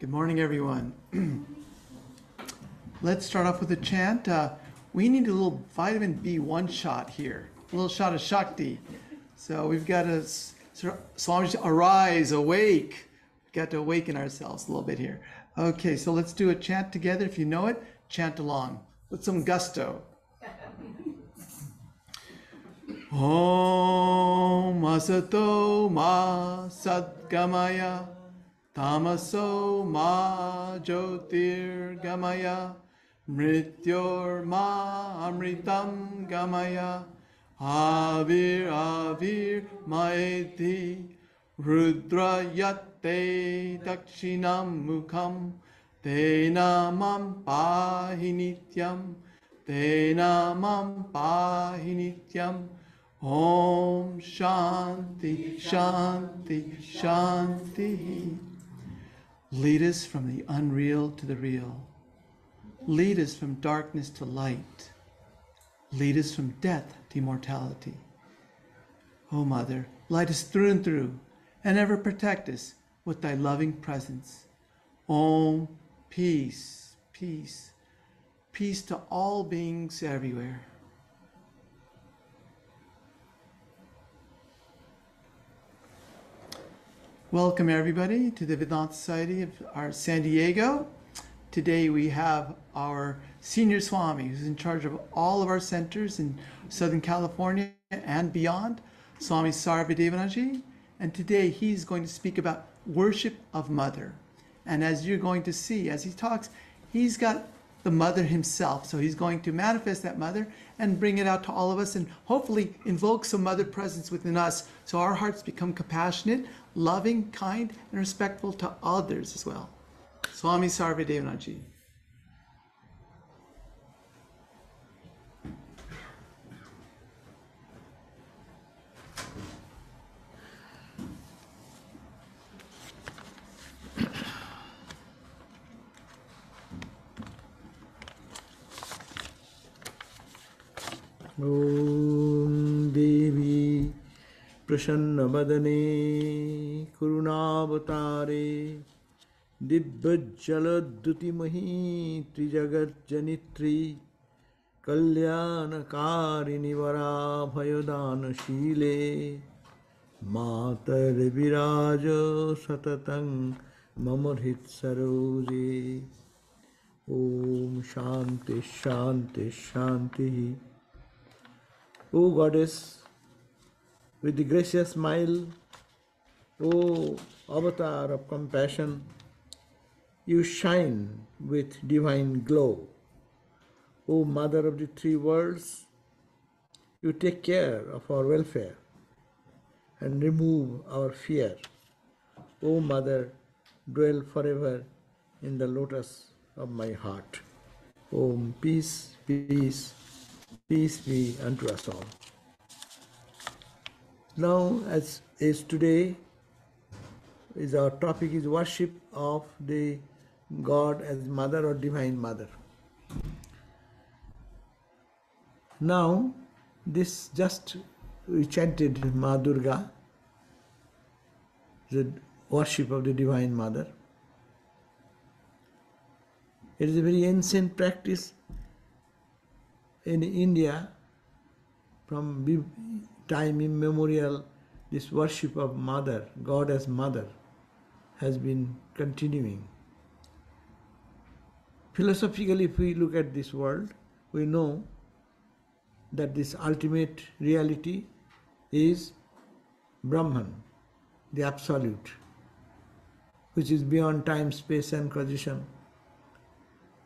Good morning, everyone. Let's start off with a chant. We need a little vitamin B1 shot here, a little shot of Shakti. So we've got to, Swami, arise, awake. We've got to awaken ourselves a little bit here. Okay, so let's do a chant together. If you know it, chant along with some gusto. Om Asato Ma Sadgamaya Tamaso Ma Jyotir Gamaya Mrityor Ma Amritam Gamaya Avir Avir Maeti Rudra Yatte Dakshinam Mukham Tena Mam Pahi Nityam Tena Mam Pahi Nityam Om Shanti Shanti Shanti. Lead us from the unreal to the real. Lead us from darkness to light. Lead us from death to immortality. O Mother, light us through and through, and ever protect us with thy loving presence. Om, peace, peace, peace to all beings everywhere. Welcome everybody to the Vedanta Society of our San Diego. Today we have our senior Swami who's in charge of all of our centers in Southern California and beyond, Swami Sarvadevananda. And today he's going to speak about worship of Mother. And as you're going to see, as he talks, he's got the Mother himself. So he's going to manifest that Mother and bring it out to all of us and hopefully invoke some Mother presence within us so our hearts become compassionate, loving, kind, and respectful to others as well. Swami Sarvadevananda. Om Devi Prasanna Madane Karunavatare Dibbajaladuti Mahi Trijagat Janitri Kalyana Karini Vara Bhayodana Shile Matar Viraja Satatang Mamurhit Saroje. Om Shanti Shanti Shanti. O Goddess, with the gracious smile, O Avatar of compassion, you shine with divine glow. O Mother of the three worlds, you take care of our welfare and remove our fear. O Mother, dwell forever in the lotus of my heart. Om peace, peace, peace be unto us all. Now, as is today, is our topic is worship of the God as Mother or Divine Mother. Now, this just we chanted Ma Durga, the worship of the Divine Mother. It is a very ancient practice in India. From time immemorial, this worship of Mother, God as Mother, has been continuing. Philosophically, if we look at this world, we know that this ultimate reality is Brahman, the Absolute, which is beyond time, space and causation,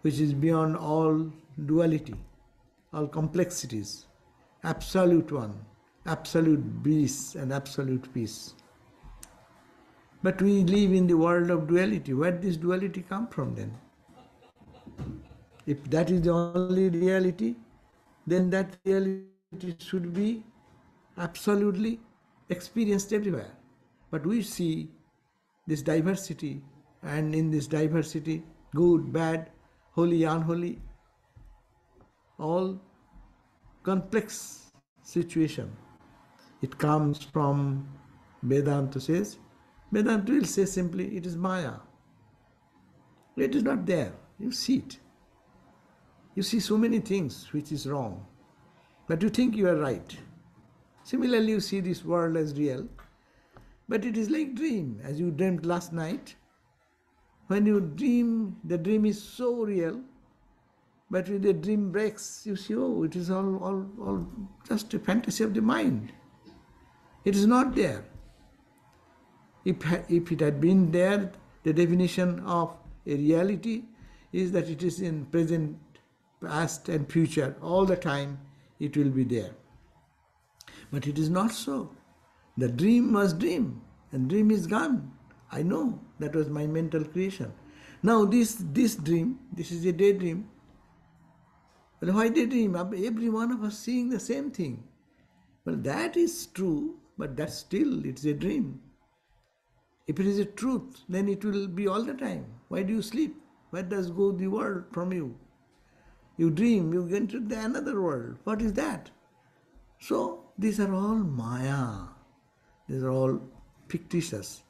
which is beyond all duality, all complexities, Absolute One, absolute bliss and absolute peace. But we live in the world of duality. Where does duality come from then? If that is the only reality, then that reality should be absolutely experienced everywhere. But we see this diversity, and in this diversity, good, bad, holy, unholy, all complex situation. It comes from Vedanta says. Vedanta will say simply, it is Maya. It is not there. You see it. You see so many things which is wrong, but you think you are right. Similarly, you see this world as real, but it is like dream. As you dreamt last night, when you dream, the dream is so real, but when the dream breaks, you see, oh, it is all just a fantasy of the mind. It is not there. If it had been there, the definition of a reality is that it is in present, past and future. All the time it will be there. But it is not so. The dream was dream and dream is gone. I know that was my mental creation. Now this dream, this is a daydream. Well, why daydream? Every one of us seeing the same thing. Well, that is true, but that still it's a dream. If it is a truth, then it will be all the time. Why do you sleep? Where does go the world from you? You dream, you get into another world. What is that? So these are all Maya. These are all fictitious.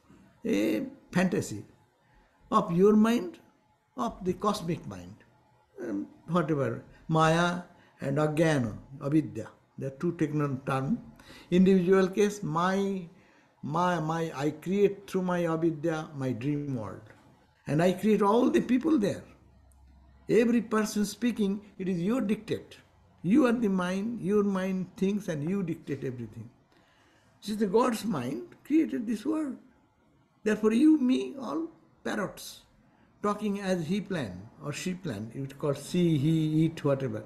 A fantasy of your mind, of the cosmic mind. Whatever. Maya and Ajnana, Avidya. They are two technical terms. Individual case, I create through my avidya my dream world. And I create all the people there. Every person speaking, it is your dictate. You are the mind, your mind thinks and you dictate everything. This is the God's mind created this world. Therefore you, me, all parrots, talking as he planned or she planned. It's called see, he, eat, whatever.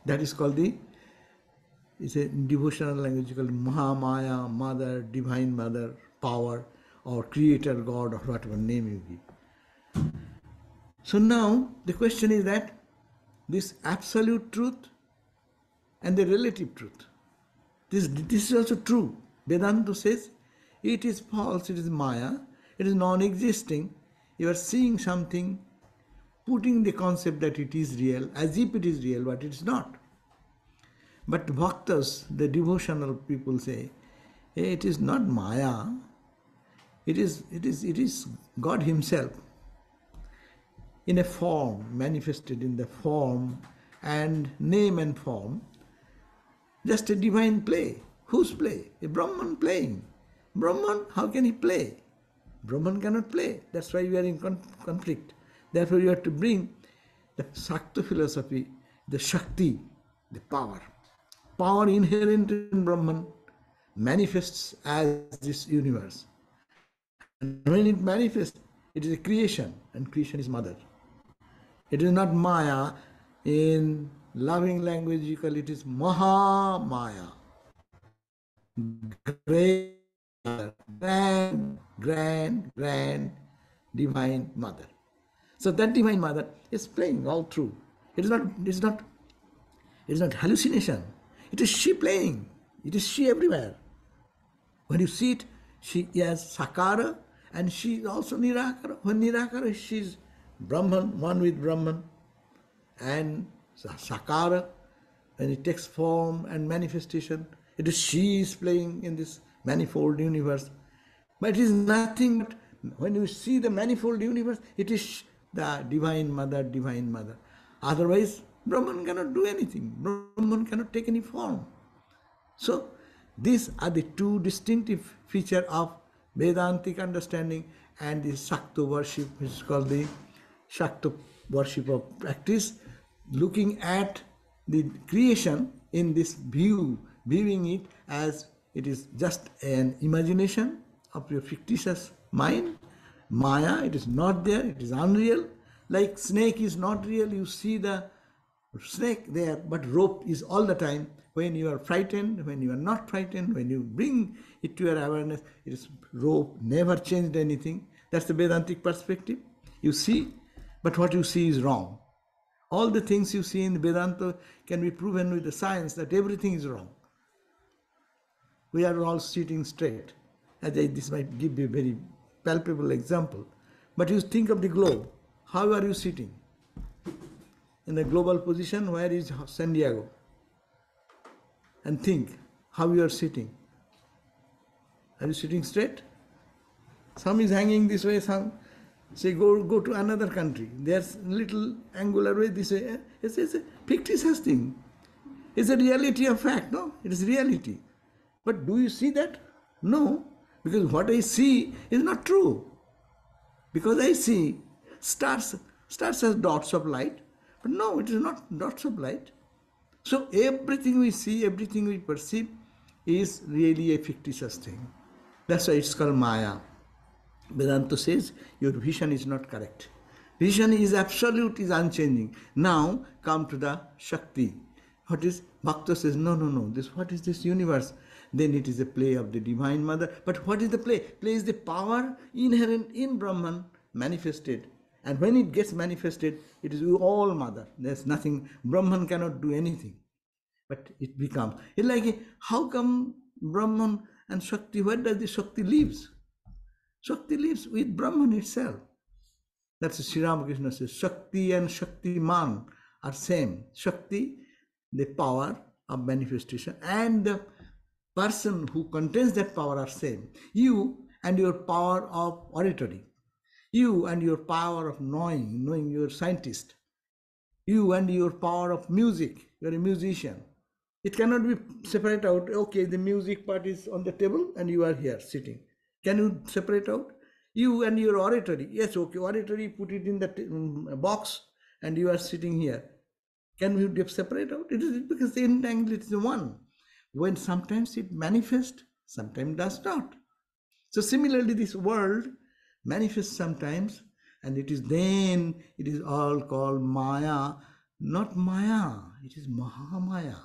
That is called it's a devotional language called Mahamaya, Mother, Divine Mother, Power, or Creator God, or whatever name you give. So now the question is that this absolute truth and the relative truth. This is also true. Vedanta says it is false, it is Maya, it is non-existing. You are seeing something, putting the concept that it is real, as if it is real, but it is not. But bhaktas, the devotional people say, hey, it is not Maya, it is God Himself in a form, manifested in the form and name and form, just a divine play. Whose play? A Brahman playing. Brahman, how can he play? Brahman cannot play. That's why we are in conflict. Therefore you have to bring the Shakta philosophy, the Shakti, the power. Power inherent in Brahman manifests as this universe. And when it manifests, it is a creation, and creation is mother. It is not Maya. In loving language you call it is Maha Maya. Great mother, grand divine mother. So that divine mother is playing all through. It is not hallucination. It is she playing. It is she everywhere. When you see it, she is Sakara and she is also Nirakara. When Nirakara, she is Brahman, one with Brahman. And Sakara, when it takes form and manifestation, it is she is playing in this manifold universe. But it is nothing but when you see the manifold universe, it is the Divine Mother, Divine Mother. Otherwise, Brahman cannot do anything. Brahman cannot take any form. So, these are the two distinctive features of Vedantic understanding and the Shakta worship, which is called the Shakta worship of practice, looking at the creation in this view, viewing it as it is just an imagination of your fictitious mind. Maya, it is not there, it is unreal. Like snake is not real, you see the snake there, but rope is all the time. When you are frightened, when you are not frightened, when you bring it to your awareness, it is rope, never changed anything. That's the Vedantic perspective. You see, but what you see is wrong. All the things you see in Vedanta can be proven with the science that everything is wrong. We are all sitting straight. This might give you a very palpable example. But you think of the globe. How are you sitting? In the global position, where is San Diego? And think how you are sitting. Are you sitting straight? Some is hanging this way, some Say go to another country. There's little angular way this way. It's a fictitious thing. It's a reality of fact. No, it is reality. But do you see that? No, because what I see is not true. Because I see stars as dots of light, but no, it is not dots of light. So everything we see, everything we perceive is really a fictitious thing. That's why it's called Maya. Vedanta says your vision is not correct. Vision is absolute, is unchanging. Now come to the Shakti. What is Bhakta says, no. What is this universe? Then it is a play of the Divine Mother. But what is the play? Play is the power inherent in Brahman manifested. And when it gets manifested, it is all Mother. There's nothing, Brahman cannot do anything. But it becomes, it's like, how come Brahman and Shakti, where does the Shakti lives? Shakti lives with Brahman itself. That's Sri Ramakrishna says, Shakti and Shaktiman are same. Shakti, the power of manifestation, and the person who contains that power are same. You and your power of oratory, you and your power of knowing you're a scientist, you and your power of music, you're a musician. It cannot be separated out. Okay, the music part is on the table and you are here sitting. Can you separate out? You and your oratory. Yes, okay, oratory, put it in the box and you are sitting here. Can we separate out? It is because the entangle is the one. When sometimes it manifests, sometimes does not. So similarly, this world manifests sometimes, and it is all called Maya. Not Maya, it is Mahamaya,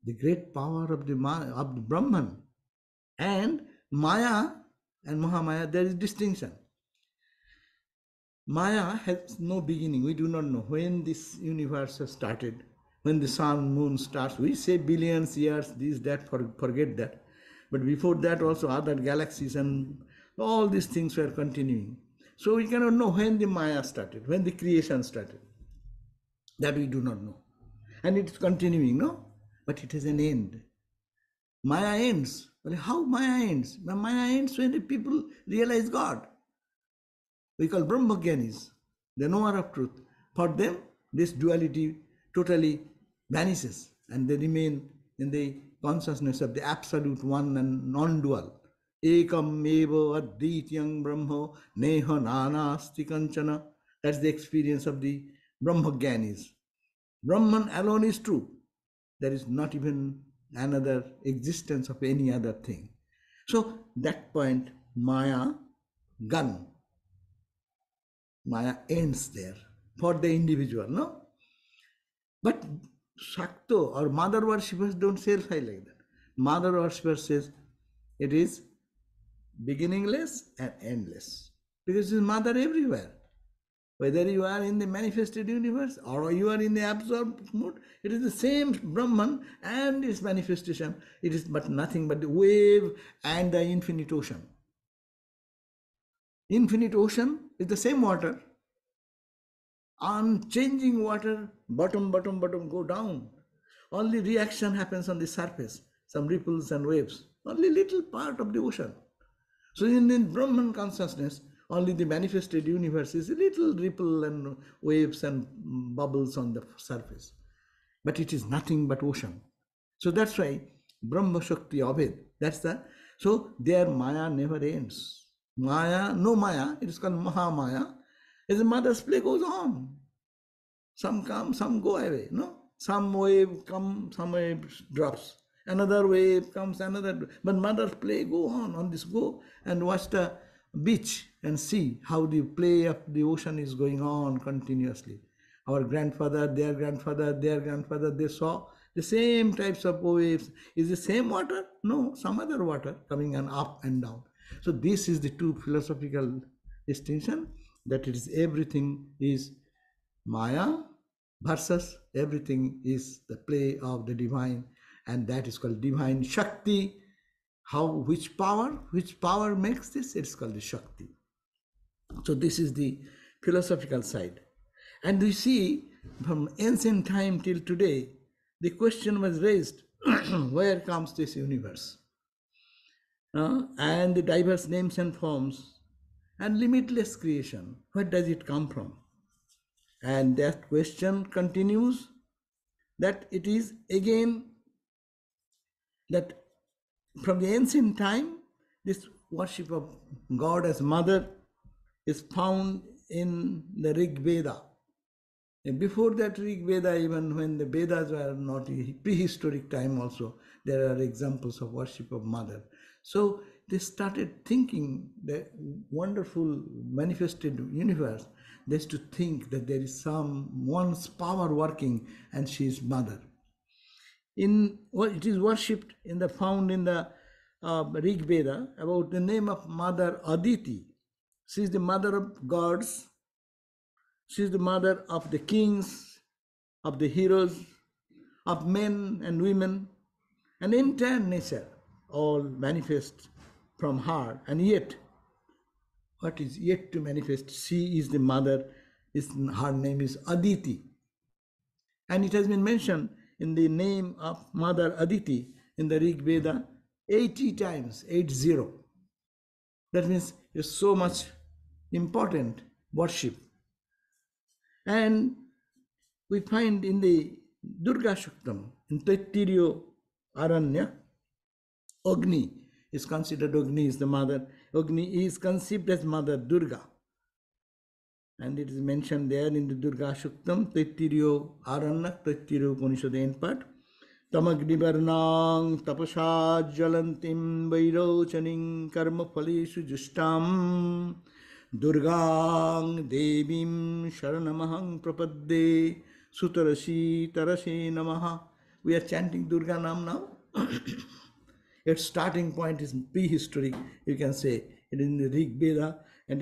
the great power of the Brahman. And Maya and Mahamaya, there is distinction. Maya has no beginning. We do not know when this universe has started, when the sun, moon starts. We say billions years, this, that, forget that. But before that also other galaxies and all these things were continuing. So we cannot know when the Maya started, when the creation started. That we do not know. And it is continuing, no? But it has an end. Maya ends. Well, how Maya ends? Maya ends when the people realize God. We call Brahmagyanis, the knower of truth. For them, this duality totally vanishes and they remain in the consciousness of the absolute one and non-dual. Ekam eva advityam brahma neha nanasti kanchana. That's the experience of the Brahmagyanis. Brahman alone is true. There is not even another existence of any other thing. So that point, Maya gone. Maya ends there for the individual, no? But Shakto or mother worshippers don't say like that. Mother worshippers says it is beginningless and endless. Because it is mother everywhere. Whether you are in the manifested universe or you are in the absorbed mood, it is the same Brahman and its manifestation. It is but nothing but the wave and the infinite ocean. Infinite ocean is the same water. Unchanging water, bottom, go down. Only reaction happens on the surface, some ripples and waves. Only little part of the ocean. So in the Brahman consciousness, only the manifested universe is a little ripple and waves and bubbles on the surface. But it is nothing but ocean. So that's why Brahma Shakti Abhed. So their Maya never ends. Maya, no Maya, it is called Mahamaya. As the mother's play goes on. Some come, some go away, no? Some wave comes, some wave drops. Another wave comes, but mother's play go on this go and watch the beach and see how the play of the ocean is going on continuously. Our grandfather, their grandfather, they saw the same types of waves. Is the same water? No, some other water coming and up and down. So this is the two philosophical distinction, that it is everything is Maya versus everything is the play of the divine, and that is called divine Shakti. Which power makes this? It's called the Shakti. So this is the philosophical side. And we see from ancient time till today, the question was raised, where comes this universe? And the diverse names and forms and limitless creation. Where does it come from? And that question continues, that it is again that from the ancient time, this worship of God as mother is found in the Rig Veda. And before that Rig Veda, even when the Vedas were not prehistoric time also, there are examples of worship of mother. So they started thinking the wonderful manifested universe. They used to think that there is some one's power working and she is mother. It is worshipped found in the Rig Veda about the name of Mother Aditi. She is the mother of gods. She is the mother of the kings, of the heroes, of men and women, and entire nature all manifest from her. And yet, what is yet to manifest? She is the mother. Her name is Aditi. And it has been mentioned in the name of Mother Aditi in the Rig Veda 80 times, 80. That means it's so much important worship. And we find in the Durga Shuktam, in Taittiriya Aranya, Agni is considered, Agni is the mother. Agni is conceived as Mother Durga. And it is mentioned there in the Durga Shuktam, Taittiriya Aranya, Taittiriya Upanishad end part. Tamagnivarnang tapasad jalantim vairochaning karma phaleshu justam Durgang devim sharanamahang prapadde sutarasi tarase namaha. We are chanting Durga Nam now. Its starting point is prehistoric, you can say. It is in the Rig Veda, and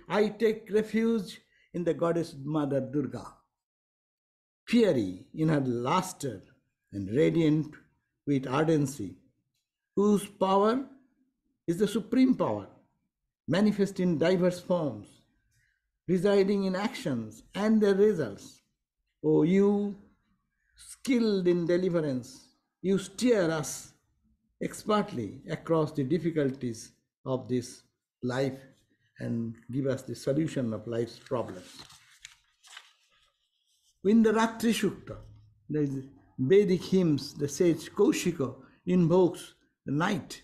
I take refuge in the goddess Mother Durga, fiery in her luster and radiant with ardency, whose power is the supreme power, manifest in diverse forms, residing in actions and their results. O you, skilled in deliverance, you steer us expertly across the difficulties of this life and give us the solution of life's problems. In the Ratri Shukta, there is Vedic hymns, the sage Kaushika invokes the night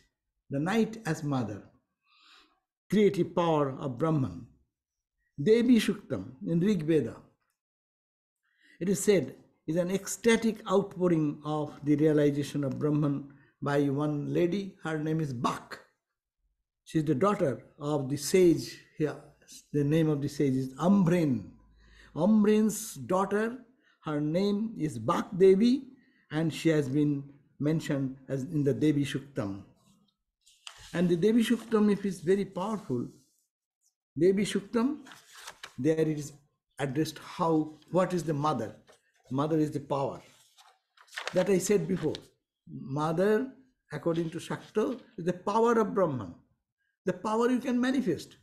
as mother, creative power of Brahman. Devi Shuktam in Rig Veda, it is said, is an ecstatic outpouring of the realization of Brahman by one lady. Her name is Bak. She is the daughter of the sage here. The name of the sage is Ambren. Ambren's daughter, her name is Bak Devi, and she has been mentioned as in the Devi Shuktam. And the Devi Shuktam, if it's very powerful, Devi Shuktam, there it is addressed what is the mother? Mother is the power. That I said before. Mother, according to Shakta, is the power of Brahman. The power you can manifest.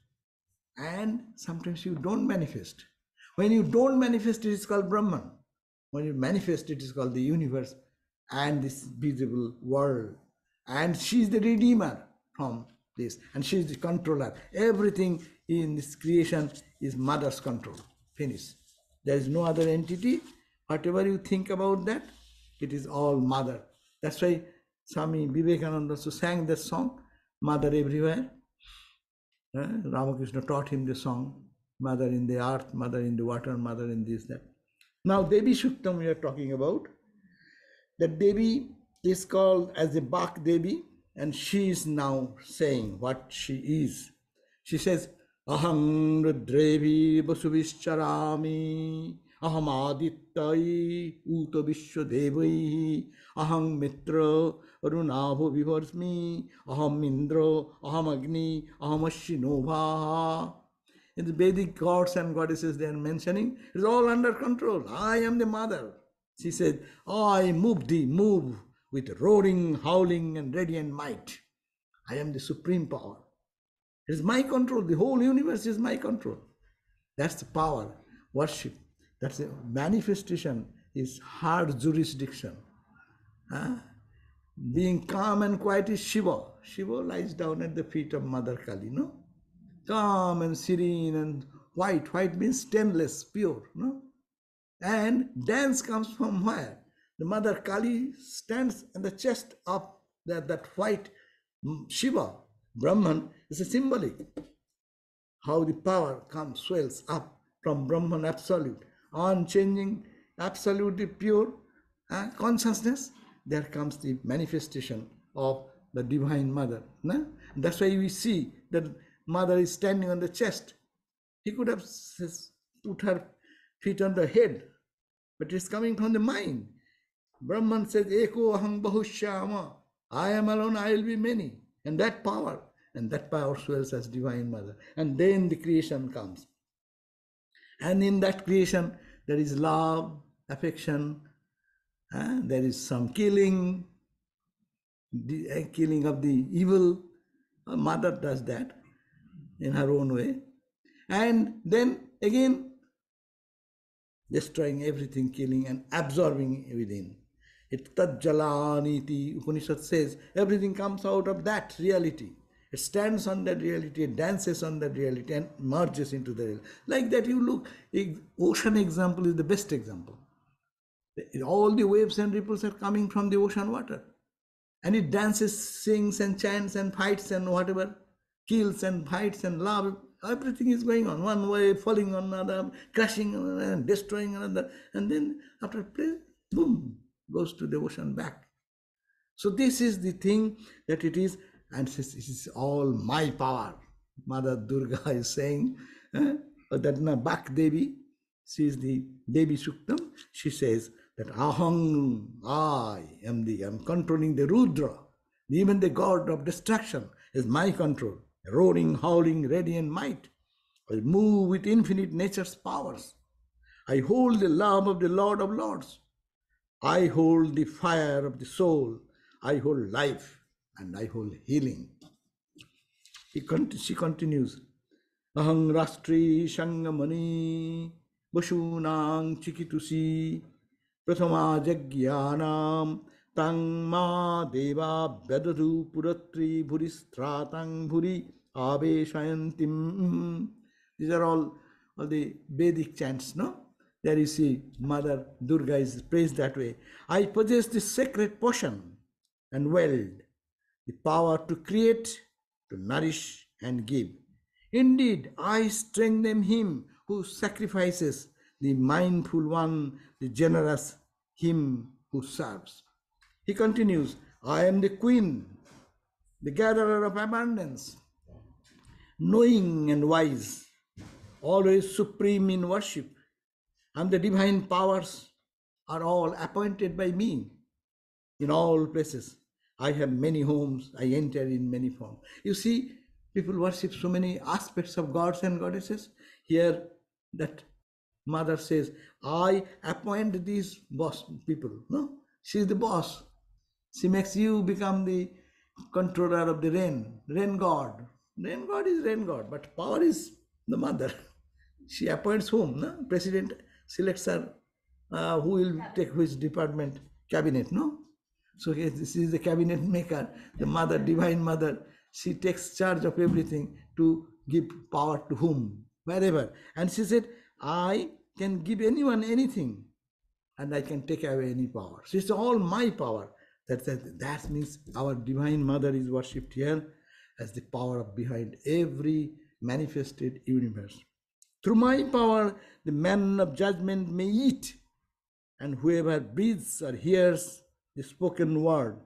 And sometimes you don't manifest. When you don't manifest, it is called Brahman. When you manifest, it is called the universe and this visible world. And she is the redeemer from this. And she is the controller. Everything in this creation is mother's control. Finish. There is no other entity. Whatever you think about that, it is all mother. That's why Swami Vivekananda also sang that song, Mother Everywhere. Ramakrishna taught him the song, Mother in the earth, Mother in the water, Mother in this, that. Now Devi Shuktam we are talking about. That Devi is called as the Bak Devi, and she is now saying what she is. She says, Aham Rudrevi Vasuvischarami, Aham Adittai Uta Vishwadevi, Aham Mitra Arunabho Vivarsmi, Aham Indra, Aham Agni, Aham Ashinobha. In the Vedic gods and goddesses they are mentioning, it is all under control. I am the mother. She said, I move with roaring, howling and radiant might. I am the supreme power. It is my control. The whole universe is my control. That's the power, worship. That's the manifestation is hard jurisdiction. Being calm and quiet is Shiva. Shiva lies down at the feet of Mother Kali, no? calm and serene and white. White means stainless, pure. No? And dance comes from where? The Mother Kali stands in the chest of that white Shiva, Brahman, is a symbolic. How the power comes, swells up from Brahman absolute, unchanging, absolutely pure consciousness. There comes the manifestation of the Divine Mother. No? That's why we see that Mother is standing on the chest. He could have put her feet on the head, but it's coming from the mind. Brahman says, Eko aham bahushyama. I am alone, I will be many. And that power swells as Divine Mother. And then the creation comes. And in that creation, there is love, affection, there is some killing, the killing of the evil. A mother does that in her own way. And then again, destroying everything, killing and absorbing within. It Tajjalaniti, Upanishad says, everything comes out of that reality. It stands on that reality, it dances on that reality and merges into the reality. Like that you look, ocean example is the best example. All the waves and ripples are coming from the ocean water. And it dances, sings and chants and fights and whatever, kills and fights and love. Everything is going on. One wave falling on another, crashing on another, and destroying another. And then after play, boom, goes to the ocean back. So this is the thing that it is, and this is all my power. Mother Durga is saying that Bak Devi, she is the Devi Suktam. She says that Ahang, I am controlling the Rudra. Even the god of destruction is my control. Roaring, howling, radiant might. I move with infinite nature's powers. I hold the love of the Lord of Lords. I hold the fire of the soul. I hold life and I hold healing. She continues. Ahang Rastri Shangamani Bashunang Chikitusi Prathama Jagyanam Tang Ma Deva Vedadu Puratri Bhuristratang Bhuri Abe Shayantim. These are all the Vedic chants, no? There you see Mother Durga is praised that way. I possess the sacred potion and weld, the power to create, to nourish and give. Indeed, I strengthen him who sacrifices, the mindful one, the generous, him who serves. He continues, I am the queen, the gatherer of abundance, knowing and wise, always supreme in worship, and the divine powers are all appointed by me in all places. I have many homes, I enter in many forms. You see, people worship so many aspects of gods and goddesses. Here, that Mother says, I appoint these boss people. No, she is the boss. She makes you become the controller of the rain god. Rain god is rain god, but power is the Mother. She appoints whom? No? President selects her, who will take which department, cabinet, no? So this is the cabinet maker, the Mother, Divine Mother. She takes charge of everything to give power to whom, wherever. And she said, I can give anyone anything and I can take away any power. So it's all my power. That means our Divine Mother is worshipped here as the power behind every manifested universe. Through my power, the man of judgment may eat, and whoever breathes or hears the spoken word,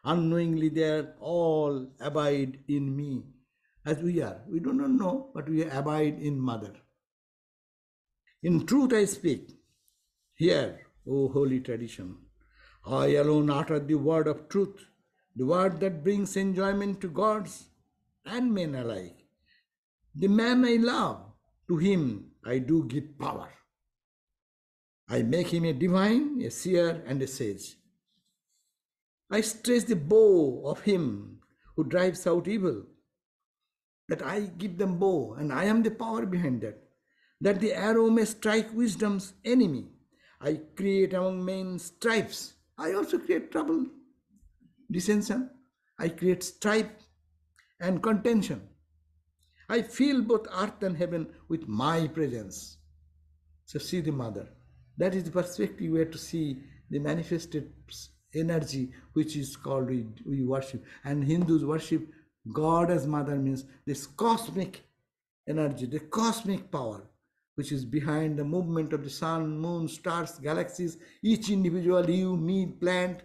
unknowingly they all abide in me, as we are. We do not know, but we abide in Mother. In truth I speak. Hear, O holy tradition. I alone utter the word of truth, the word that brings enjoyment to gods and men alike. The man I love, to him I do give power. I make him a divine, a seer, and a sage. I stretch the bow of him who drives out evil, that I give them bow, and I am the power behind that the arrow may strike wisdom's enemy. I create among men strifes. I also create trouble, dissension. I create strife and contention. I fill both earth and heaven with my presence. So see the mother. That is the perspective we have to see the manifested energy which is called we worship. And Hindus worship God as mother means this cosmic energy, the cosmic power which is behind the movement of the sun, moon, stars, galaxies, each individual, you, me, plant,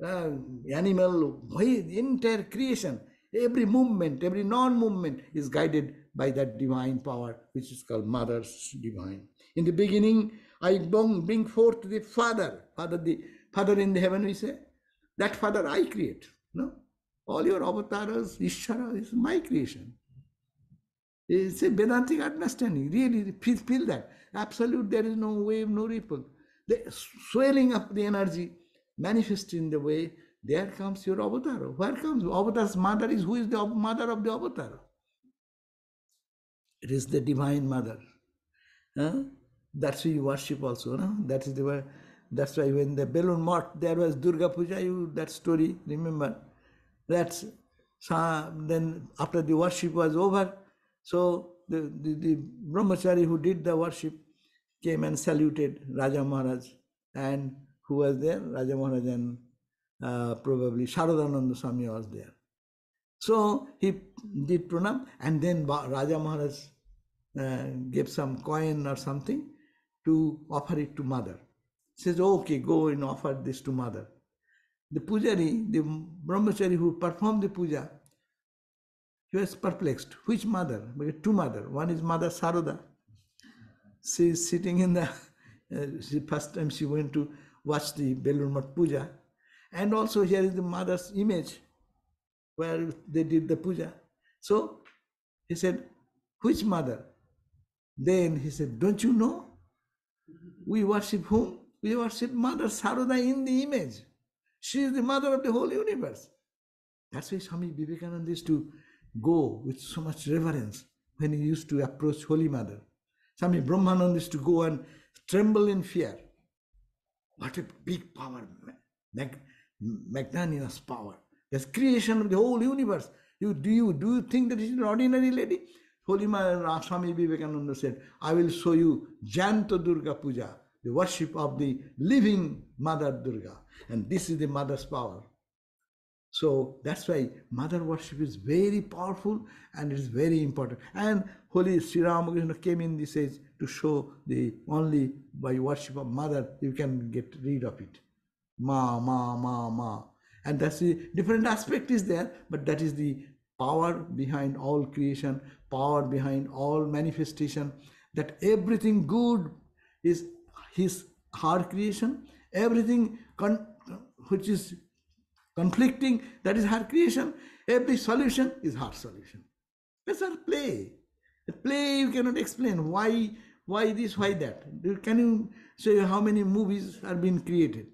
animal, the entire creation, every movement, every non-movement is guided by that divine power which is called Mother's divine. In the beginning, I bring forth the Father, the Father in the heaven, we say. That Father I create. No? All your avatars, Ishvara is my creation. It's a Vedantic understanding. Really feel that. Absolute, there is no wave, no ripple. The swelling up the energy manifests in the way, there comes your avatar. Where comes avatar's mother is, who is the mother of the avatar? It is the divine mother. Huh? That's why you worship also. No? That is the way. That's why when the Balloon Mart, there was Durga Puja, that story, remember? That's then after the worship was over, so the brahmachari who did the worship came and saluted Raja Maharaj. And who was there? Raja Maharaj and probably Sarvadevananda Swami was there. So he did pranam, and then Raja Maharaj gave some coin or something to offer it to mother. Says, okay, go and offer this to mother. The pujari, the brahmachari who performed the puja, he was perplexed. Which mother? Because two mother. One is Mother Saroda. She is sitting in the, first time she went to watch the Balloon Mat puja. And also here is the mother's image where they did the puja. So he said, which mother? Then he said, don't you know? We worship whom? We worship Mother Saroda in the image. She is the mother of the whole universe. That's why Swami Vivekananda used to go with so much reverence when he used to approach Holy Mother. Swami Brahmananda used to go and tremble in fear. What a big power, magnanimous power. There's creation of the whole universe. Do you think that it is an ordinary lady? Holy Mother Swami Vivekananda said, I will show you Janto Durga Puja, the worship of the living Mother Durga. And this is the mother's power. So that's why mother worship is very powerful and it is very important. And Holy Sri Ramakrishna came in this age to show the only by worship of mother you can get rid of it. Ma, ma, ma, ma. And that's the different aspect is there, but that is the power behind all creation, power behind all manifestation, that everything good is her creation, everything which is conflicting, that is her creation, every solution is her solution. That's her play. The play you cannot explain why this, why that. Can you say how many movies are being created?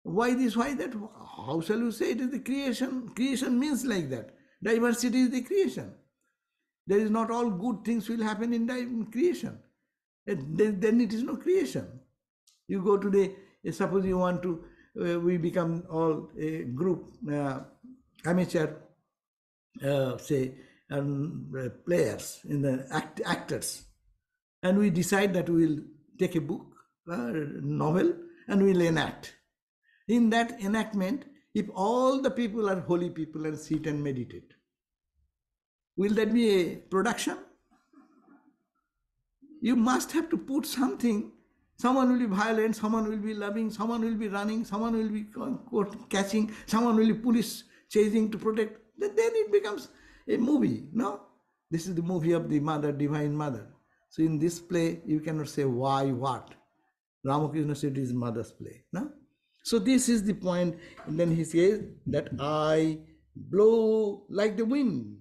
Why this, why that? How shall you say it is the creation? Creation means like that. Diversity is the creation. There is not all good things will happen in creation. Then it is no creation. You go to the, suppose you want to, we become all a group, amateur, players, in the actors. And we decide that we will take a book, novel, and we will enact. In that enactment, if all the people are holy people and sit and meditate, will that be a production? You must have to put something. Someone will be violent, someone will be loving, someone will be running, someone will be catching, someone will be police chasing to protect. Then it becomes a movie, no? This is the movie of the mother, divine mother. So in this play, you cannot say why, what. Ramakrishna said it is mother's play, no? So this is the point. And then he says that I blow like the wind.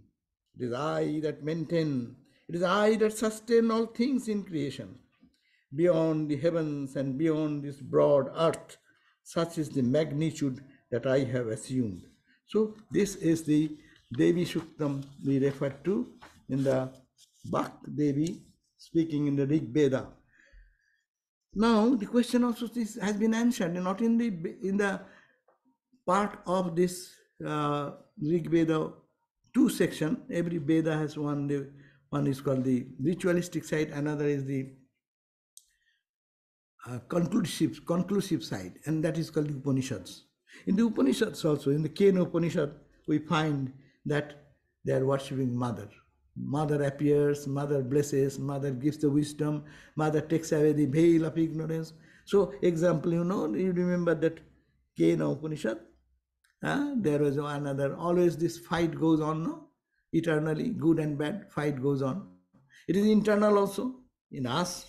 It is I that maintain. It is I that sustain all things in creation. Beyond the heavens and beyond this broad earth, such is the magnitude that I have assumed. So this is the Devi Shuktam we refer to in the Bhakt Devi speaking in the Rig Veda. Now the question also this has been answered, not in the part of this Rig Veda two sections. Every Veda has one. One is called the ritualistic side, another is the conclusive side, and that is called the Upanishads. In the Upanishads also, in the Kena Upanishad, we find that they are worshipping Mother. Mother appears, Mother blesses, Mother gives the wisdom, Mother takes away the veil of ignorance. So, example, you remember that Kena Upanishad? There was another, always this fight goes on, no? Eternally, good and bad, fight goes on. It is internal also, in us.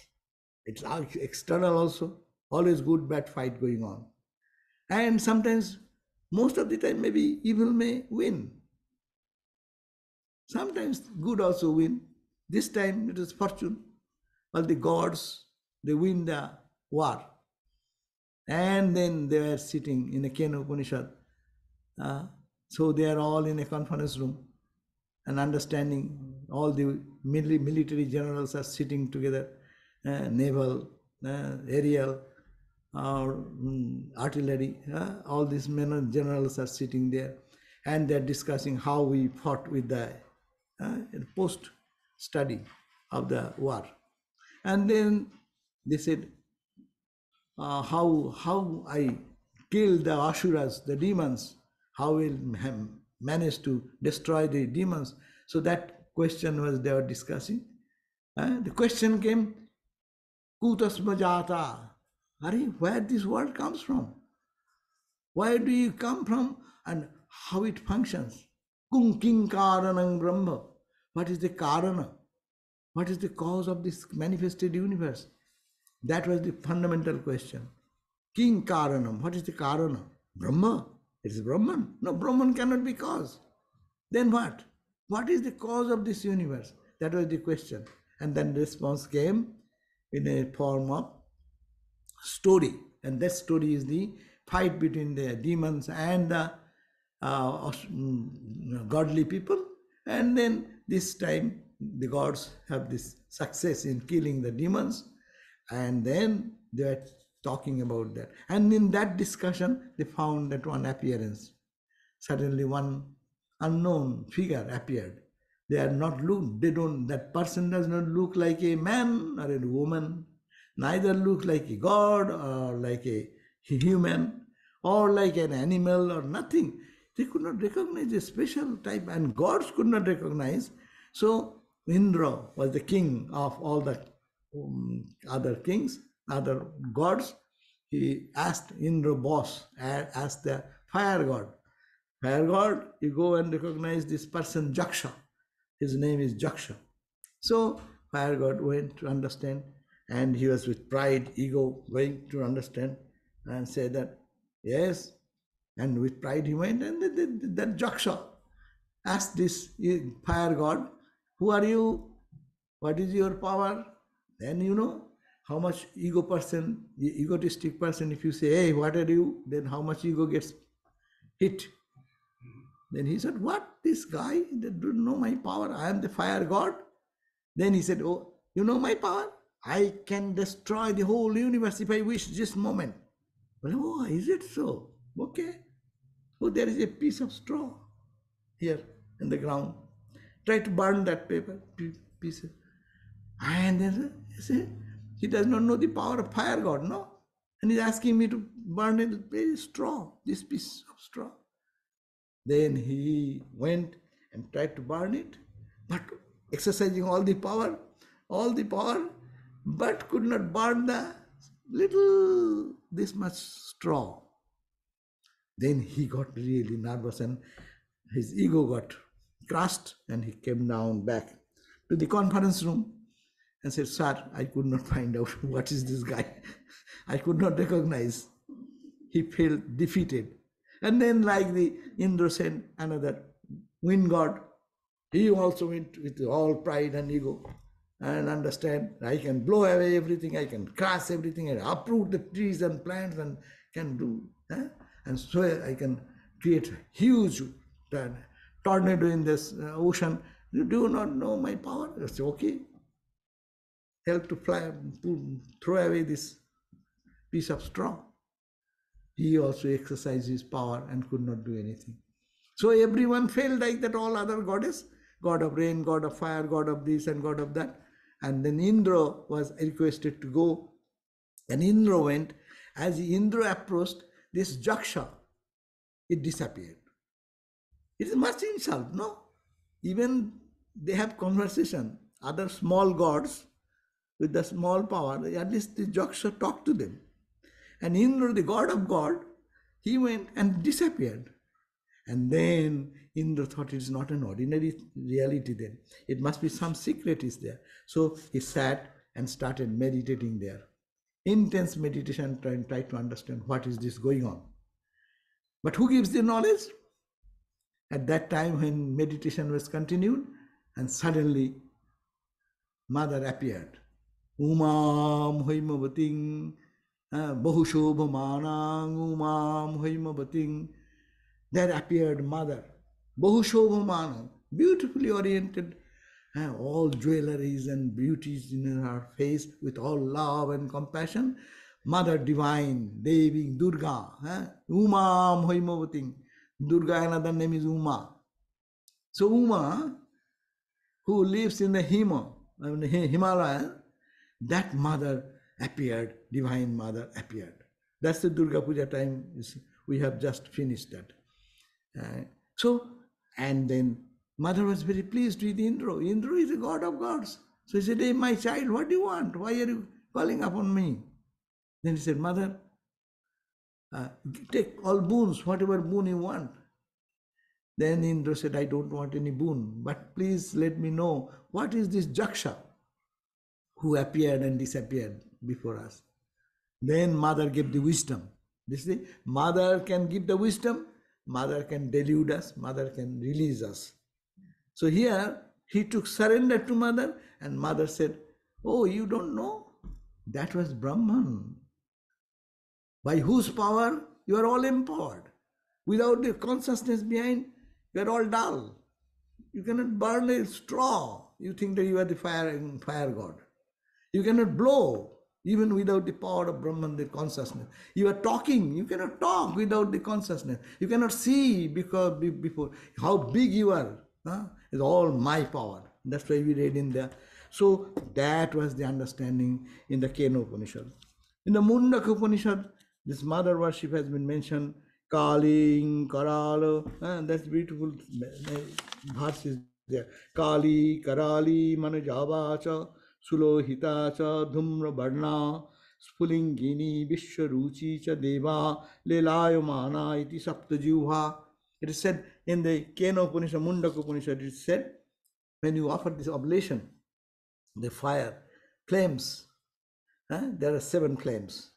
It's external also, always good, bad fight going on. And sometimes, most of the time, maybe evil may win. Sometimes good also win. This time it is fortune. All the gods, they win the war. And then they were sitting in a Kena Upanishad. So they are all in a conference room and understanding. All the military generals are sitting together. Naval, aerial, or artillery, all these men and generals are sitting there, and they're discussing how we fought with the post-study of the war. And then they said, how I killed the Asuras, the demons, how we'll manage to destroy the demons. So that question was they were discussing. The question came, Kutasma jata. Where this world comes from? Where do you come from and how it functions? Kum king karanam brahma. What is the karana? What is the cause of this manifested universe? That was the fundamental question. King karanam. What is the karana? Brahma. It is Brahman. No, Brahman cannot be cause. Then what? What is the cause of this universe? That was the question. And then response came in a form of story, and that story is the fight between the demons and the godly people. And then this time the gods have this success in killing the demons, and then they are talking about that. And in that discussion they found that one appearance. Suddenly one unknown figure appeared. They are not that person does not look like a man or a woman, neither look like a god or like a human or like an animal or nothing. They could not recognize a special type, and gods could not recognize. So Indra was the king of all the other kings, other gods. He asked Indra boss, asked the fire god, you go and recognize this person Jaksha. His name is Jaksha. So fire god went to understand, and he was with pride, ego, going to understand and say that, yes. And with pride he went, and that Jaksha asked this fire god, who are you? What is your power? Then how much egotistic person, if you say, hey, what are you? Then how much ego gets hit. Then he said, what? This guy that don't know my power? I am the fire god. Then he said, oh, you know my power? I can destroy the whole universe if I wish this moment. Well, oh, is it so? Okay. Oh, there is a piece of straw here in the ground. Try to burn that piece. And then he said, he does not know the power of fire god, no? And he's asking me to burn this piece of straw. Then he went and tried to burn it, but exercising all the power, but could not burn the this much straw. Then he got really nervous and his ego got crushed, and he came down back to the conference room and said, sir, I could not find out what is this guy. I could not recognize. He felt defeated. And then like the Indra sent another wind god, he also went with all pride and ego and understand, I can blow away everything, I can crush everything, and uproot the trees and plants and can do, and so I can create huge tornado in this ocean. You do not know my power? It's okay. Help to throw away this piece of straw. He also exercised his power and could not do anything. So everyone felt like that all other goddess, god of rain, god of fire, god of this and god of that. And then Indra was requested to go. And Indra went. As Indra approached, this Jaksha, it disappeared. It is much insult, no? Even they have conversation. Other small gods with the small power, at least the Jaksha talked to them. And Indra, the god of God, he went and disappeared. And then Indra thought it is not an ordinary reality then. It must be some secret is there. So he sat and started meditating there. Intense meditation, trying to understand what is this going on. But who gives the knowledge? At that time when meditation was continued, and suddenly Mother appeared. Umam Haimavating, Bahushobhamanang Umam Haimavating. There appeared Mother, Bahushobhamanang, beautifully oriented, all jewelries and beauties in her face with all love and compassion. Mother Divine, Devi Durga, Umam Haimavating. Durga, another name is Uma. So Uma, who lives in the Himalaya, that mother appeared, divine mother appeared. That's the Durga Puja time. We have just finished that. And then mother was very pleased with Indra. Indra is a god of gods. So he said, hey, my child, what do you want? Why are you calling upon me? Then he said, Mother, take all boons, whatever boon you want. Then Indra said, I don't want any boon, but please let me know, what is this Jaksha who appeared and disappeared before us? Then Mother gave the wisdom. This is, Mother can give the wisdom, Mother can delude us, Mother can release us. So here, he took surrender to Mother, and Mother said, oh, you don't know? That was Brahman, by whose power you are all empowered. Without the consciousness behind, you are all dull. You cannot burn a straw. You think that you are the fire god. You cannot blow, even without the power of Brahman, the consciousness. You are talking, you cannot talk without the consciousness. You cannot see because before how big you are. It's all my power. That's why we read in there. So that was the understanding in the Kena Upanishad. In the Mundaka Upanishad, this mother worship has been mentioned. Kali, Karala, that's beautiful verses there. Kali, Karali, Manajavacha, Sulohitacha, Dhumra Barna, Spulingini, Vishwaruchi cha Deva, Lelayamana, iti Saptajuha. It is said in the Kena Upanishad, Mundaka Upanishad, it is said, when you offer this oblation, the fire, flames, there are 7 flames.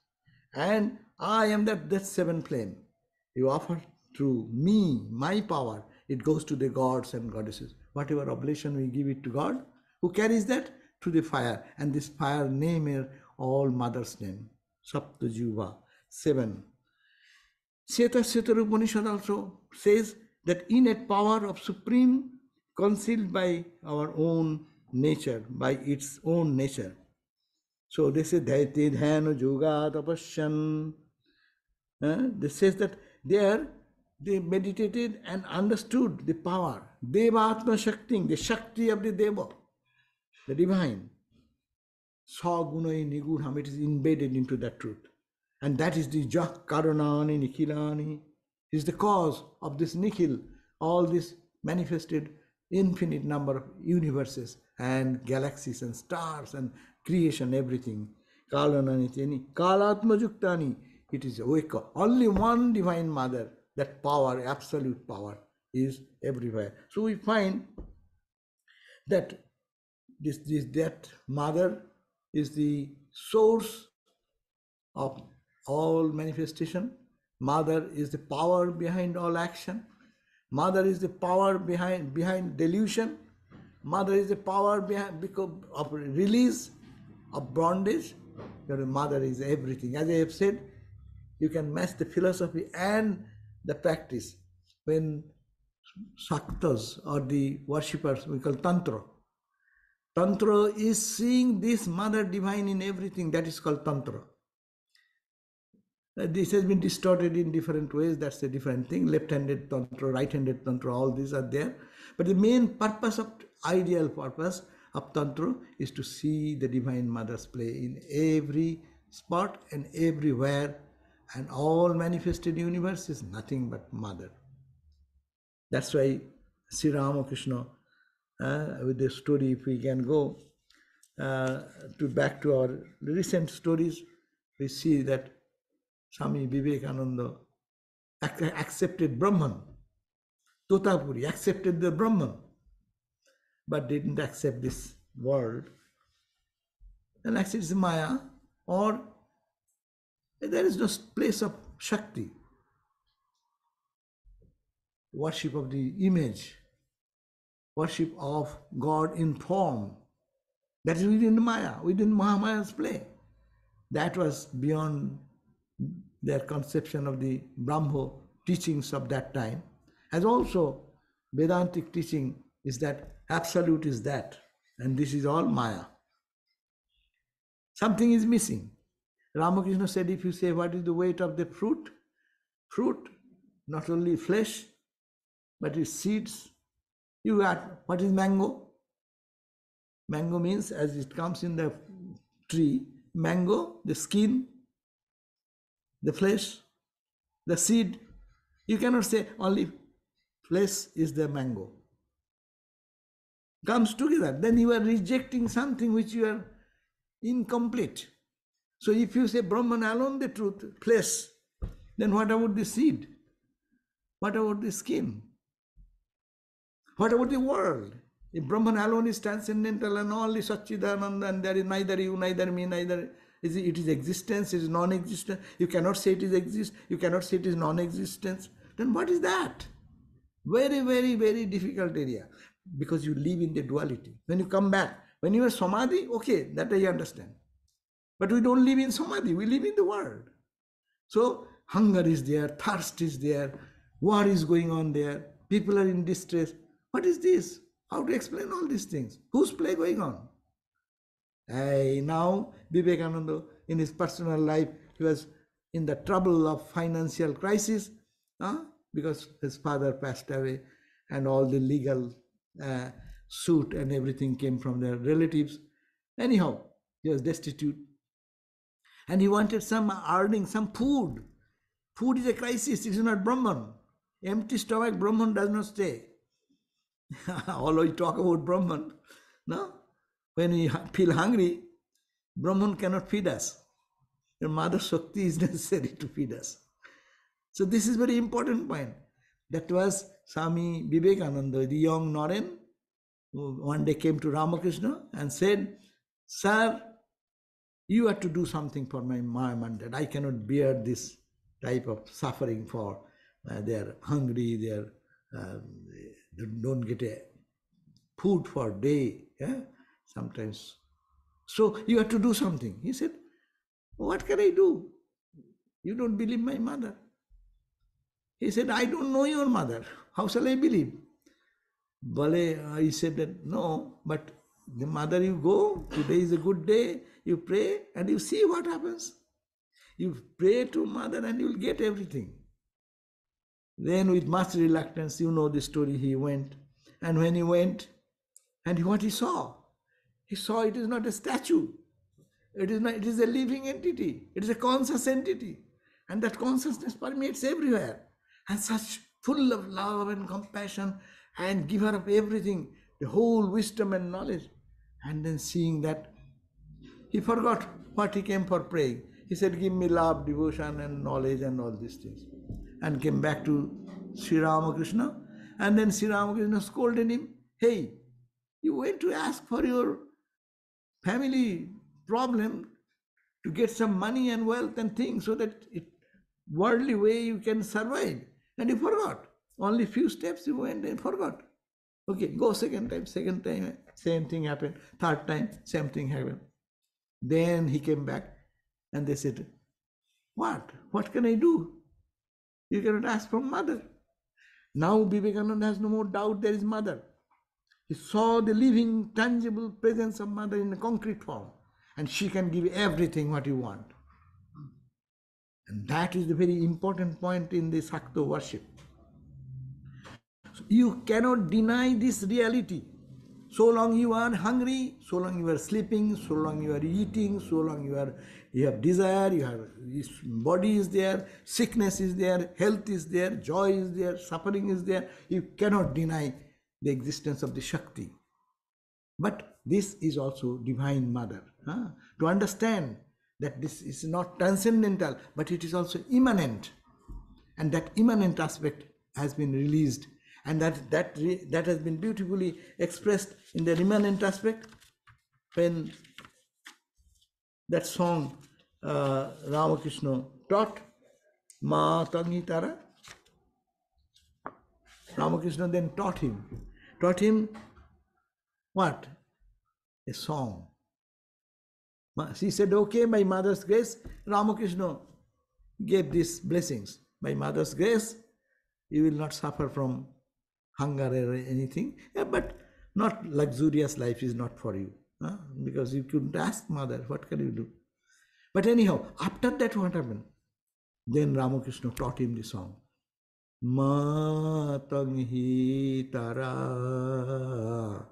And I am that 7 flame. You offer through me, my power, it goes to the gods and goddesses. Whatever oblation we give it to God, who carries that? Through the fire. And this fire name is all Mother's name. Saptajuva, 7. Seta Upanishad also says that innate power of Supreme concealed by our own nature, by its own nature. So they say Dhaiti Dhyana Yoga Tapasyan. This says that there they meditated and understood the power. Devatma Shakti, the Shakti of the Deva, the divine. Sagunai Nigurham, it is embedded into that truth. And that is the Jak Karanani Nikhilani, is the cause of this Nikhil, all this manifested infinite number of universes and galaxies and stars and creation, everything. Kalanani, Kalatma Juktani, it is awake. Only one divine mother, that power, absolute power, is everywhere. So we find that that mother is the source of all manifestation. Mother is the power behind all action. Mother is the power behind delusion. Mother is the power behind because of release of bondage. Your mother is everything. As I have said, you can match the philosophy and the practice. When Shaktas or the worshippers, we call Tantra. Tantra is seeing this Mother Divine in everything. That is called Tantra. This has been distorted in different ways. That's a different thing. Left-handed tantra, right-handed tantra, all these are there. But the main purpose of, ideal purpose of tantra is to see the Divine Mother's play in every spot and everywhere. And all manifested universe is nothing but Mother. That's why Sri Ramakrishna, with the story, if we can go to back to our recent stories, we see that Swami Vivekananda accepted Brahman. Totapuri accepted the Brahman, but didn't accept this world. And accepts Maya, or there is no place of Shakti, worship of the image, worship of God in form. That is within Maya, within Mahamaya's play. That was beyond their conception of the Brahmo teachings of that time. As also Vedantic teaching is that absolute is that, and this is all Maya. Something is missing. Ramakrishna said, if you say what is the weight of the fruit, not only flesh, but its seeds, you got, what is mango? Mango means, as it comes in the tree, mango, the skin, the flesh, the seed. You cannot say only flesh is the mango. Comes together. Then you are rejecting something which you are incomplete. So if you say Brahman alone the truth, flesh, then what about the seed? What about the skin? What about the world? If Brahman alone is transcendental and all is Satchidananda, and there is neither you, neither me, neither it is existence, it is non-existence. You cannot say it is exist, you cannot say it is non-existence. Then what is that? Very, very, very difficult area. Because you live in the duality. When you come back, when you are samadhi, okay, that I understand. But we don't live in samadhi, we live in the world. So hunger is there, thirst is there, war is going on there, people are in distress. What is this? How to explain all these things? Whose play going on? Now Vivekananda, in his personal life, he was in the trouble of financial crisis because his father passed away and all the legal suit and everything came from their relatives. Anyhow, he was destitute. And he wanted some earning, some food. Food is a crisis, it is not Brahman. Empty stomach, Brahman does not stay. Although we talk about Brahman, no? When we feel hungry, Brahman cannot feed us. Your Mother Shakti is necessary to feed us. So this is very important point. That was Swami Vivekananda, the young Naren, who one day came to Ramakrishna and said, Sir, you have to do something for my mom, that I cannot bear this type of suffering for they are hungry, they don't get a food for a day, sometimes. So you have to do something. He said, what can I do? You don't believe my mother. He said, I don't know your mother. How shall I believe? Bale, he said that, no, but the mother you go, today is a good day, you pray and you see what happens. You pray to mother and you will get everything. Then with much reluctance, you know the story, he went. And when he went, and what he saw it is not a statue. It is a living entity. It is a conscious entity. And that consciousness permeates everywhere. And such full of love and compassion and giver of everything, the whole wisdom and knowledge. And then seeing that, he forgot what he came for praying. He said, give me love, devotion and knowledge and all these things. And came back to Sri Ramakrishna. And then Sri Ramakrishna scolded him, hey, you went to ask for your family problem to get some money and wealth and things so that worldly way you can survive. And you forgot. Only few steps you went and forgot. Okay, go second time, same thing happened. Third time, same thing happened. Then he came back and they said, what? What can I do? You cannot ask from mother. Now Vivekananda has no more doubt there is mother. He saw the living, tangible presence of mother in a concrete form. And she can give everything what you want. And that is the very important point in the Sakta worship. So you cannot deny this reality. So long you are hungry, so long you are sleeping, so long you are eating, so long you have desire, this body is there, sickness is there, health is there, joy is there, suffering is there. You cannot deny the existence of the Shakti. But this is also Divine Mother. To understand that this is not transcendental, but it is also immanent. And that immanent aspect has been released. And that has been beautifully expressed in the immanent aspect when that song Ramakrishna taught, Ma Tangi Tara. Ramakrishna then taught him what? A song. She said, okay, by mother's grace, Ramakrishna gave these blessings. By mother's grace, you will not suffer from hunger or anything. Yeah, but not luxurious life is not for you. Because you couldn't ask mother, what can you do? But anyhow, after that what happened? Then Ramakrishna taught him the song. Ma tanghi tara.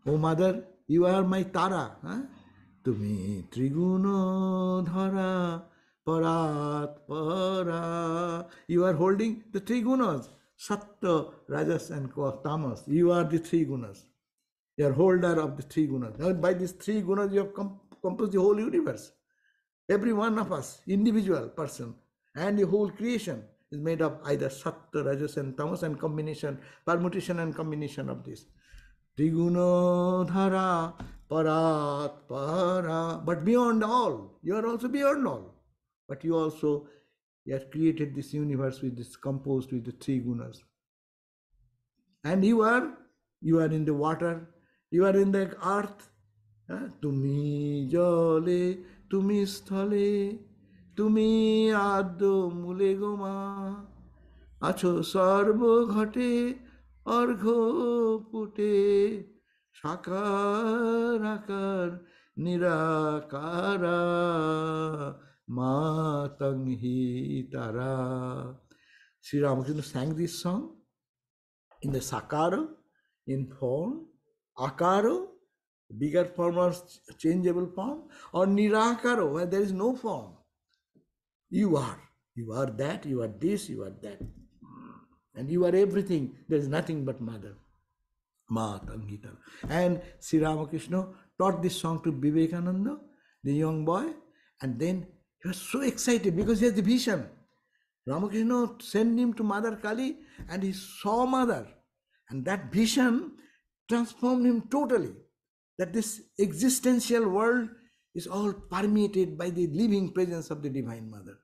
Oh mother, you are my tara. Tumi triguno dhara parat para. You are holding the three gunas. Sattva, Rajas and Tamas. You are the three gunas. You are holder of the three gunas. Now by these three gunas you have composed the whole universe. Every one of us, individual person, and the whole creation is made of either Sattva, Rajas and Tamas and combination, permutation and combination of this. Triguno dhara parat para. But beyond all, you are also beyond all. But you also have created this universe with this composed with the three gunas. And you are in the water, you are in the earth. Tumi jale, tumi sthale, tumi addo mule goma, acho sarvo ghate, argho pute, sakar akar nirakara, matanghi tara. Sri Ramakrishna sang this song in the sakara, in form, akara, bigger form or changeable form, or nirakara, where there is no form. You are that, you are this, you are that. And you are everything. There is nothing but Mother. Matangita. And Sri Ramakrishna taught this song to Vivekananda, the young boy, and then he was so excited because he has the vision. Ramakrishna sent him to Mother Kali and he saw Mother. And that vision transformed him totally. That this existential world is all permeated by the living presence of the Divine Mother.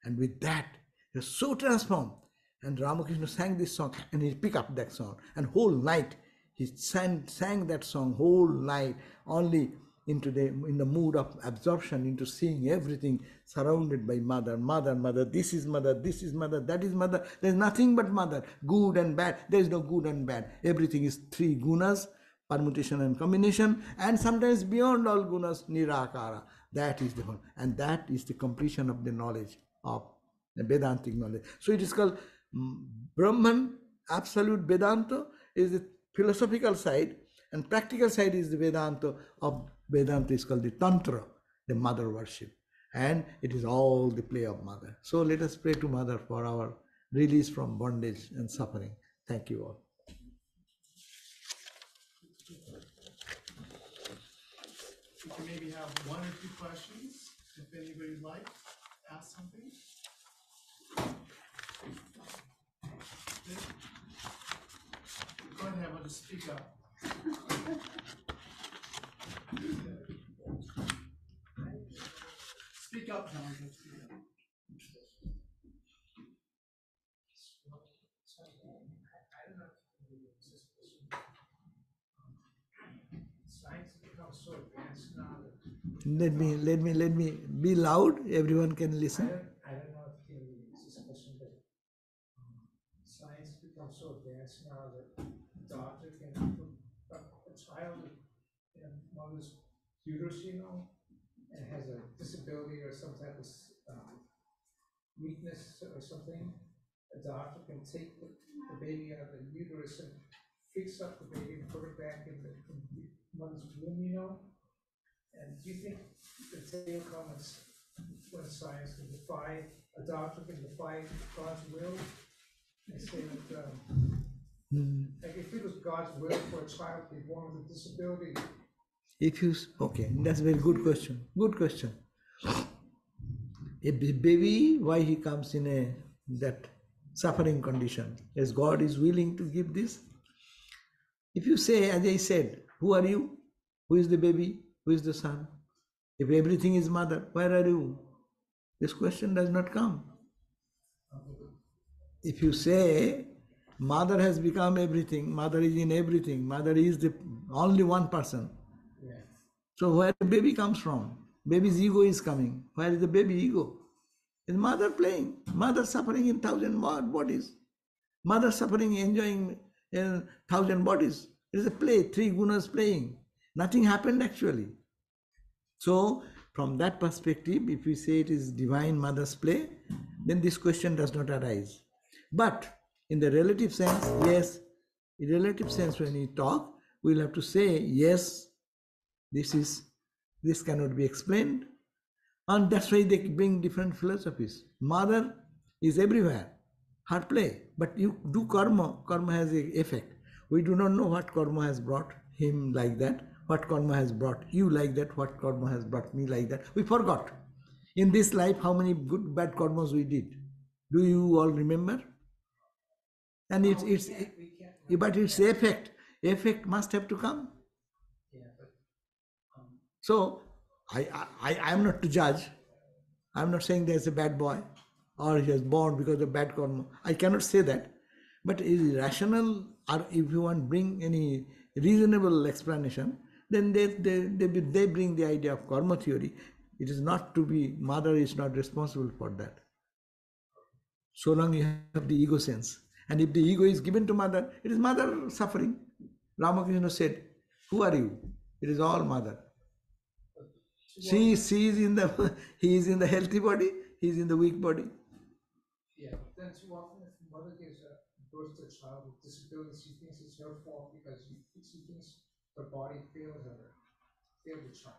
And with that, he was so transformed. And Ramakrishna sang this song and he picked up that song. And whole night, he sang that song whole night, only in the mood of absorption, into seeing everything surrounded by Mother, Mother, Mother, this is Mother, that is Mother. There is nothing but Mother, good and bad. There is no good and bad. Everything is three gunas, permutation and combination, and sometimes beyond all gunas, nirakara. That is the whole, and that is the completion of the knowledge of the Vedantic knowledge. So it is called Brahman, absolute Vedanta is the philosophical side, and practical side is the Vedanta of Vedanta is called the Tantra, the Mother worship. And it is all the play of Mother. So let us pray to Mother for our release from bondage and suffering. Thank you all. We can maybe have one or two questions, if anybody would like to ask something. Go ahead, I'll just speak up. Speak up, John. Let me be loud. Everyone can listen. I don't know if you can use this question, but science becomes so advanced now that a doctor can put a child in a mother's uterus, and has a disability or some type of weakness or something, a doctor can take the baby out of the uterus and fix up the baby and put it back in the mother's womb, you know? And do you think the day will come when science can defy, a doctor can defy God's will and say that, like if it was God's will for a child to be born with a disability? Okay, that's a very good question. Good question. A baby, why he comes in that suffering condition? As God is willing to give this. If you say, as I said, who are you? Who is the baby? Who is the son? If everything is mother, where are you? This question does not come. If you say, mother has become everything, mother is in everything, mother is the only one person. Yeah. So where the baby comes from? Baby's ego is coming. Where is the baby ego? Is mother playing, mother suffering in 1,000 bodies, mother suffering, enjoying in 1,000 bodies. It is a play, three gunas playing. Nothing happened actually. So from that perspective, if we say it is divine mother's play, then this question does not arise. But in the relative sense, yes, in relative sense when we talk, we'll have to say, yes, this cannot be explained. And that's why they bring different philosophies. Mother is everywhere, her play. But you do karma, karma has an effect. We do not know what karma has brought him like that, what karma has brought you like that, what karma has brought me like that. We forgot. In this life, how many good, bad karmas we did. Do you all remember? And but it's effect. Effect must have to come. Yeah, but So I am not to judge. I am not saying there's a bad boy or he was born because of bad karma. I cannot say that. But is it rational, or if you want bring any reasonable explanation, then they bring the idea of karma theory. It is not to be, mother is not responsible for that. So long you have the ego sense. And if the ego is given to mother, it is mother suffering. Ramakrishna said, who are you? It is all mother. He is in the healthy body, he is in the weak body. yeah, but then too often if the mother gives birth to a child with disabilities, she thinks it's her fault because she thinks her body failed the child.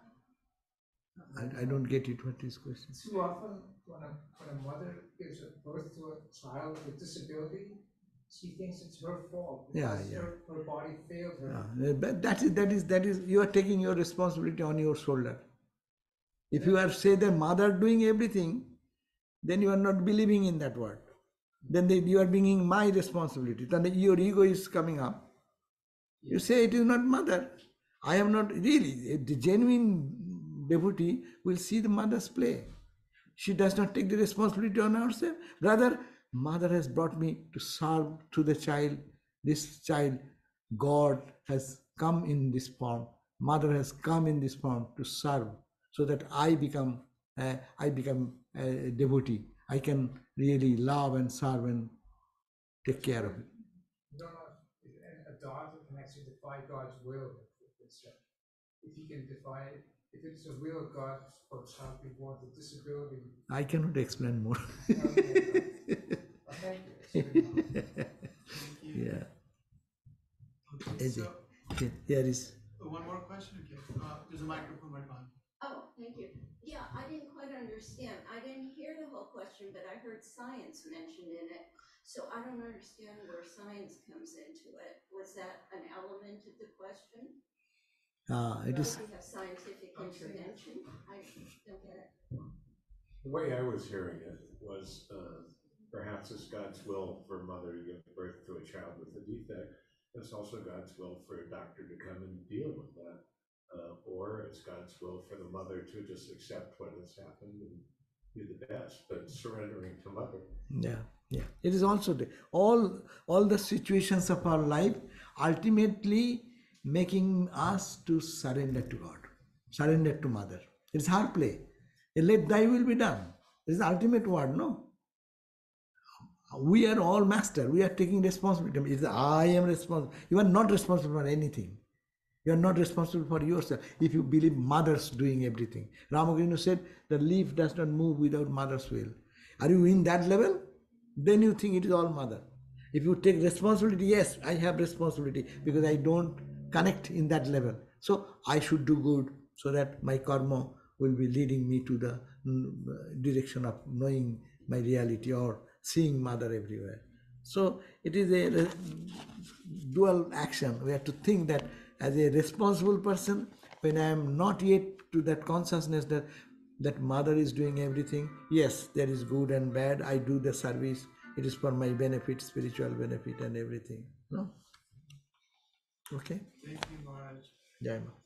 I don't get it. What is question? Too often when a mother gives birth to a child with disability, she thinks it's her fault because her body failed her. But that is you are taking your responsibility on your shoulder. If you are say the mother doing everything, then you are not believing in that word. Then you are bringing my responsibility. Then your ego is coming up. You say it is not mother. I am not really. The genuine devotee will see the mother's play. She does not take the responsibility on herself. Rather, mother has brought me to serve to the child. This child, God has come in this form. Mother has come in this form to serve, so that I become a devotee. I can really love and serve and take care of it. No, a doctor can actually defy God's will if he can defy it. If it's the will of God for a child to be born with disability. I cannot explain more. Thank you. Yeah. Okay, so Here is. one more question. Okay, there's a microphone right behind. Oh, thank you. Yeah, I didn't quite understand. I didn't hear the whole question, but I heard science mentioned in it. So I don't understand where science comes into it. Was that an element of the question? It is. We have scientific intervention. I don't get it. The way I was hearing it was perhaps it's God's will for a mother to give birth to a child with a defect. It's also God's will for a doctor to come and deal with that. Or it's God's will for the mother to just accept what has happened and do the best, but surrendering to mother. Yeah. It is also all the situations of our life ultimately making us to surrender to God, surrender to mother. It's her play. Let thy will be done. This is the ultimate word, no? We are all master. We are taking responsibility. It's I am responsible. You are not responsible for anything. You are not responsible for yourself if you believe mother's doing everything. Ramakrishna said the leaf does not move without mother's will. Are you in that level? Then you think it is all mother. If you take responsibility, yes, I have responsibility because I don't connect in that level. So I should do good so that my karma will be leading me to the direction of knowing my reality or seeing mother everywhere. So it is a dual action. We have to think that as a responsible person, when I am not yet to that consciousness that mother is doing everything, yes, there is good and bad. I do the service. It is for my benefit, spiritual benefit and everything. No? Okay? Thank you, Maharaj. Jai Ma.